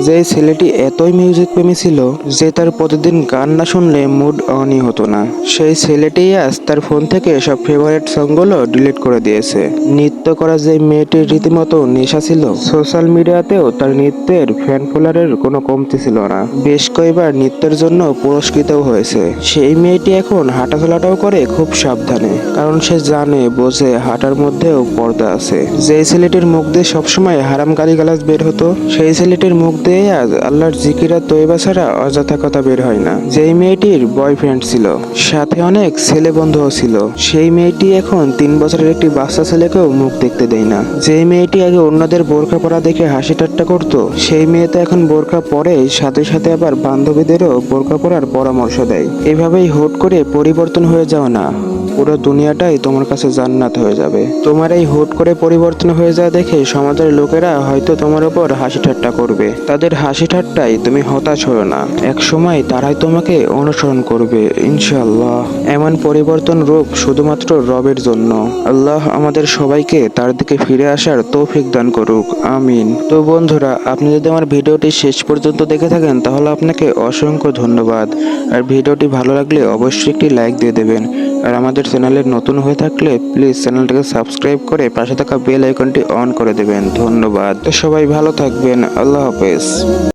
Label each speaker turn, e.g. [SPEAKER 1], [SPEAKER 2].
[SPEAKER 1] যে ছেলেটি এতই মিউজিক প্রেমী ছিল যে তার প্রতিদিন গান না শুনলে মুড অনই হতো না, সেই ছেলেটি আজ তার ফোন থেকে সব ফেভারিট সংগুলো ডিলিট করে দিয়েছে। নৃত্য করা যে মেয়েটির রীতিমতো নেশা ছিল, সোশ্যাল মিডিয়াতেও তার নৃত্যের ফ্যান ফলোয়ারের কোনো কমতি ছিল না। বেশ কয়েকবার নৃত্যের জন্য পুরস্কৃতও হয়েছে। সেই মেয়েটি এখন হাঁটাচলাটাও করে খুব সাবধানে, কারণ সে জানে বোঝে হাঁটার মধ্যেও পর্দা আছে। যে ছেলেটির মুখ দিয়ে সবসময় হারাম গালিগালাজ বের হতো, সেই ছেলেটির মুখ দিয়ে আজ আল্লাহর জিকিরা তৈবা ছাড়া অযথা কথা বের হয় না। যেই মেয়েটির বয়ফ্রেন্ড ছিল, সাথে অনেক ছেলে বন্ধুও ছিল, সেই মেয়েটি এখন 3 বছরের একটি বাচ্চা ছেলেকেও মুখ দেখতে দেয় না। যেই মেয়েটি আগে অন্যদের বোরকা পরা দেখে হাসি ঠাট্টা করতো, সেই মেয়ে তো এখন বোরকা পরে সাথে সাথে আবার বান্ধবীদেরও বোরকা পরার পরামর্শ দেয়। এভাবেই হুট করে পরিবর্তন হয়ে যাও না, পুরো দুনিয়াটাই তোমার কাছে জান্নাত হয়ে যাবে। তোমার এই হুট করে পরিবর্তন হয়ে যাওয়া দেখে সমাজের লোকেরা হয়তো তোমার উপর হাসি ঠাট্টা করবে। তাদের হাসি ঠাট্টায় তুমি হতাশ হও না, এক সময় তারাই তোমাকে অনুসরণ করবে ইনশাআল্লাহ। এমন পরিবর্তন রূপ শুধুমাত্র রবের জন্য। আল্লাহ আমাদের সবাইকে তার দিকে ফিরে আসার তৌফিক দান করুক, আমিন। তো বন্ধুরা, আপনি যদি আমার ভিডিওটি শেষ পর্যন্ত দেখে থাকেন তাহলে আপনাকে অসংখ্য ধন্যবাদ। আর ভিডিওটি ভালো লাগলে অবশ্যই একটি লাইক দিয়ে দেবেন। আর আমাদের চ্যানেলে নতুন হয়ে থাকলে প্লিজ চ্যানেলটাকে সাবস্ক্রাইব করে পাশে থাকা বেল আইকনটি অন করে দেবেন। ধন্যবাদ। তো সবাই ভালো থাকবেন, আল্লাহ হাফেজ।